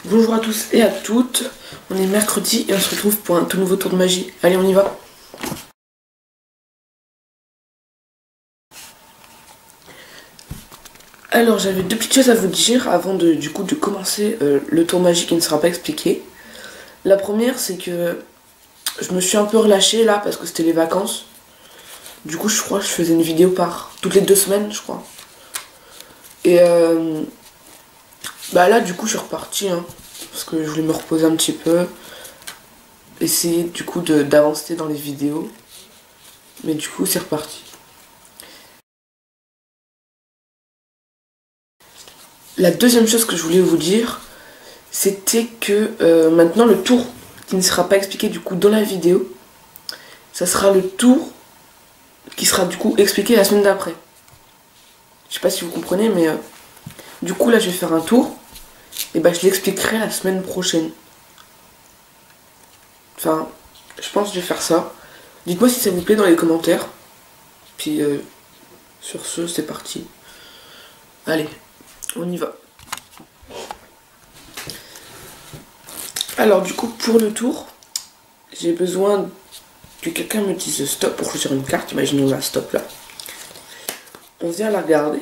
Bonjour à tous et à toutes, on est mercredi et on se retrouve pour un tout nouveau tour de magie. Allez, on y va. Alors j'avais deux petites choses à vous dire avant de commencer le tour magie qui ne sera pas expliqué. La première, c'est que je me suis un peu relâchée là parce que c'était les vacances. Du coup je crois que je faisais une vidéo par toutes les 2 semaines je crois. Et bah là du coup je suis reparti parce que je voulais me reposer un petit peu. Essayer du coup d'avancer dans les vidéos. Mais du coup c'est reparti. La deuxième chose que je voulais vous dire, c'était que maintenant le tour qui ne sera pas expliqué du coup dans la vidéo, ça sera le tour qui sera du coup expliqué la semaine d'après. Je sais pas si vous comprenez, mais du coup là je vais faire un tour, et bah je l'expliquerai la semaine prochaine. Enfin, je pense que je vais faire ça. Dites-moi si ça vous plaît dans les commentaires. Puis sur ce, c'est parti. Allez, on y va. Alors du coup pour le tour, j'ai besoin que quelqu'un me dise stop pour choisir une carte. Imaginons la stop là. On vient la regarder.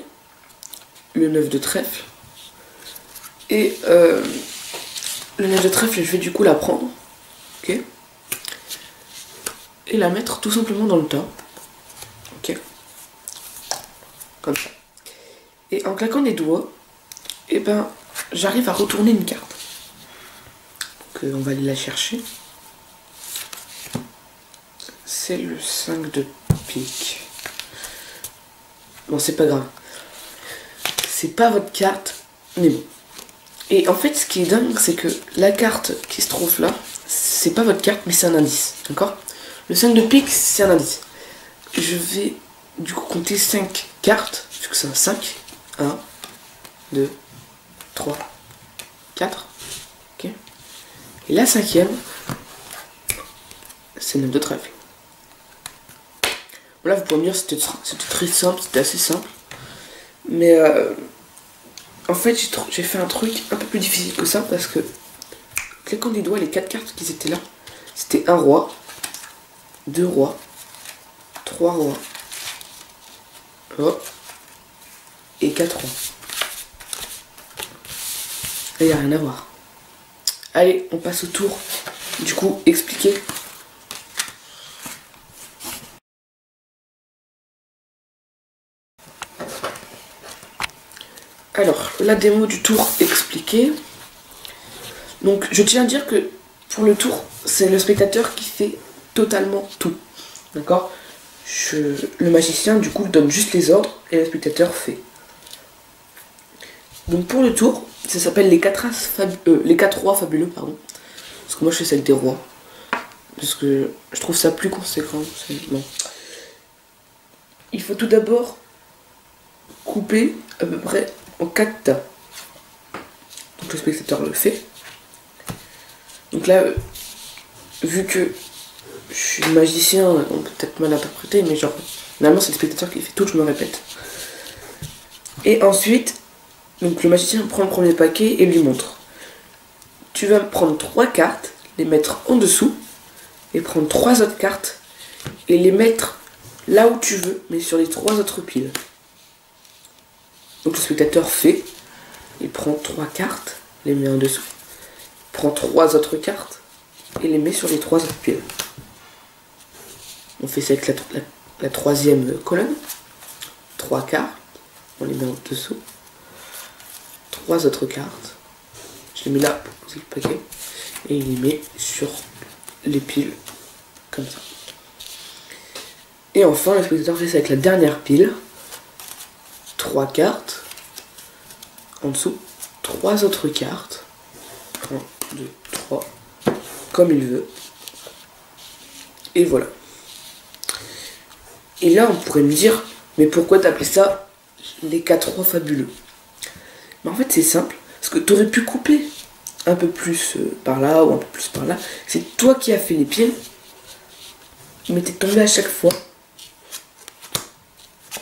Le 9 de trèfle. Et le 9 de trèfle, je vais du coup la prendre. Ok. Et la mettre tout simplement dans le tas. Ok. Comme ça. Et en claquant les doigts, et ben j'arrive à retourner une carte. Donc on va aller la chercher. C'est le 5 de pique. Bon, c'est pas grave. C'est pas votre carte, mais bon. Et en fait, ce qui est dingue, c'est que la carte qui se trouve là, c'est pas votre carte, mais c'est un indice. D'accord? Le 5 de pique, c'est un indice. Je vais du coup compter 5 cartes, vu que c'est un 5. 1, 2, 3, 4. Ok? Et la cinquième, c'est 9 de trèfle. Là, vous pouvez me dire c'était très simple, c'était assez simple. Mais en fait, j'ai fait un truc un peu plus difficile que ça parce que, claquant des doigts, les 4 cartes qui étaient là, c'était un roi, 2 rois, 3 rois, oh, et 4 rois. Là, il n'y a rien à voir. Allez, on passe au tour. Du coup, expliquer. Alors, la démo du tour expliquée. Donc, je tiens à dire que pour le tour, c'est le spectateur qui fait totalement tout. D'accord? Le magicien, du coup, donne juste les ordres et le spectateur fait. Donc, pour le tour, ça s'appelle les 4 rois fabuleux, pardon. Parce que moi, je fais celle des rois. Parce que je trouve ça plus conséquent. Bon. Il faut tout d'abord couper à peu près en 4 tas. Donc le spectateur le fait. Donc là, vu que je suis magicien, on peut peut-être mal interpréter, mais genre, normalement c'est le spectateur qui fait tout, je me répète. Et ensuite, donc le magicien prend le premier paquet et lui montre. Tu vas prendre 3 cartes, les mettre en dessous, et prendre 3 autres cartes, et les mettre là où tu veux, mais sur les 3 autres piles. Donc le spectateur fait, il prend 3 cartes, les met en dessous, prend 3 autres cartes et les met sur les 3 autres piles. On fait ça avec la troisième colonne, 3 cartes, on les met en dessous, 3 autres cartes, je les mets là pour poser le paquet et il les met sur les piles comme ça. Et enfin le spectateur fait ça avec la dernière pile, 3 cartes, en dessous, 3 autres cartes, 1, 2, 3, comme il veut, et voilà. Et là on pourrait me dire, mais pourquoi t'appelles ça les 4 rois fabuleux? Mais en fait c'est simple, parce que t'aurais pu couper un peu plus par là ou un peu plus par là, c'est toi qui as fait les pieds, mais t'es tombé à chaque fois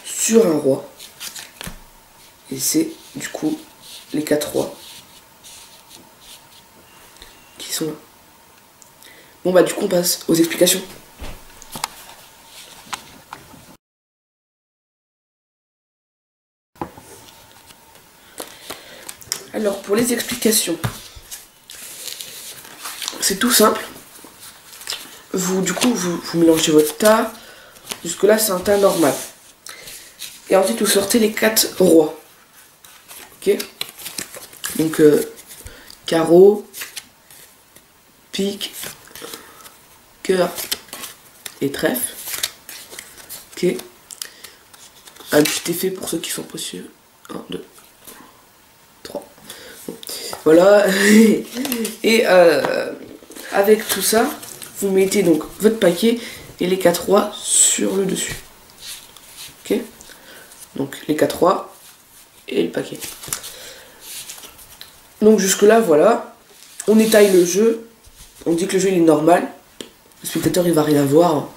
sur un roi, et c'est du coup les 4 rois qui sont là. Bon bah du coup on passe aux explications. Alors pour les explications, c'est tout simple. Vous mélangez votre tas. Jusque là c'est un tas normal. Et ensuite vous sortez les 4 rois. Ok. Donc carreau, pique, cœur et trèfle. Ok. Un petit effet pour ceux qui sont précieux. 1, 2, 3. Bon. Voilà. Et avec tout ça, vous mettez donc votre paquet et les 4 rois sur le dessus. Ok. Donc les 4 rois et le paquet. Donc jusque là voilà. On étaye le jeu. On dit que le jeu il est normal. Le spectateur il va rien voir.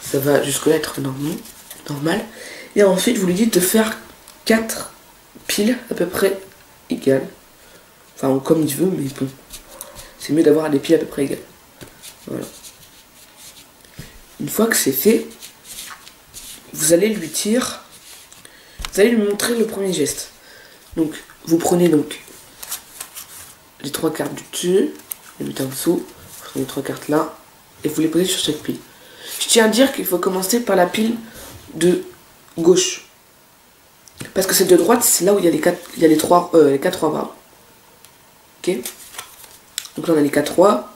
Ça va jusque là être normal. Et ensuite vous lui dites de faire 4 piles à peu près égales. Enfin comme il veut, mais bon. C'est mieux d'avoir des piles à peu près égales. Voilà. Une fois que c'est fait, vous allez lui dire. Vous allez lui montrer le premier geste. Donc vous prenez donc les 3 cartes du dessus, vous les mettez en dessous, vous prenez les 3 cartes là, et vous les posez sur cette pile. Je tiens à dire qu'il faut commencer par la pile de gauche. Parce que celle de droite, c'est là où il y a les 4 rois, pardon. Ok. Donc là on a les 4 rois,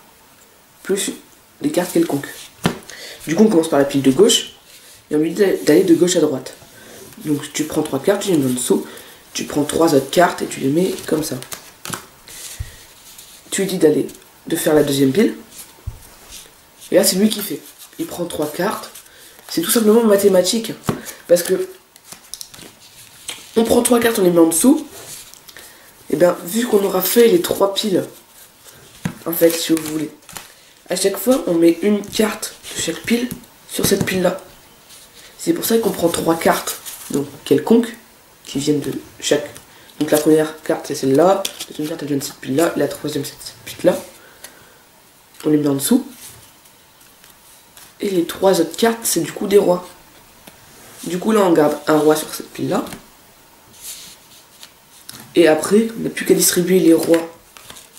plus les cartes quelconques. Du coup on commence par la pile de gauche, et on lui dit d'aller de gauche à droite. Donc tu prends 3 cartes, tu les mets en dessous, tu prends 3 autres cartes et tu les mets comme ça. Tu lui dis de faire la deuxième pile. Et là c'est lui qui fait. Il prend 3 cartes. C'est tout simplement mathématique. Parce que on prend 3 cartes, on les met en dessous. Et bien vu qu'on aura fait les 3 piles, en fait si vous voulez, à chaque fois on met une carte de chaque pile sur cette pile là. C'est pour ça qu'on prend 3 cartes, donc quelconques, qui viennent de chaque. Donc la première carte c'est celle-là, la deuxième carte elle vient de cette pile-là, la troisième c'est cette pile-là. On les met en dessous. Et les 3 autres cartes c'est du coup des rois. Du coup là on garde un roi sur cette pile-là. Et après on n'a plus qu'à distribuer les rois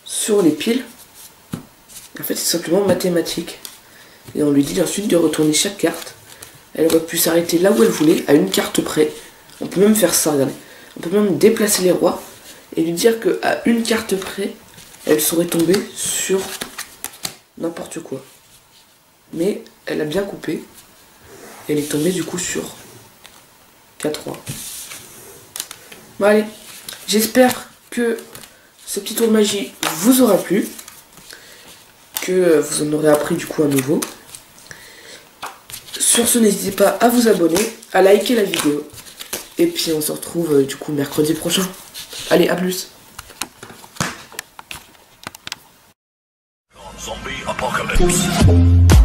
sur les piles. En fait c'est simplement mathématique. Et on lui dit ensuite de retourner chaque carte. Elle aurait pu s'arrêter là où elle voulait, à une carte près. On peut même faire ça, regardez. On peut même déplacer les rois et lui dire qu'à une carte près, elle serait tombée sur n'importe quoi. Mais elle a bien coupé. Elle est tombée du coup sur 4 rois. Bon allez, j'espère que ce petit tour de magie vous aura plu. Que vous en aurez appris du coup à nouveau. Sur ce, n'hésitez pas à vous abonner, à liker la vidéo. Et puis on se retrouve du coup mercredi prochain. Allez, à plus. Zombie apocalypse.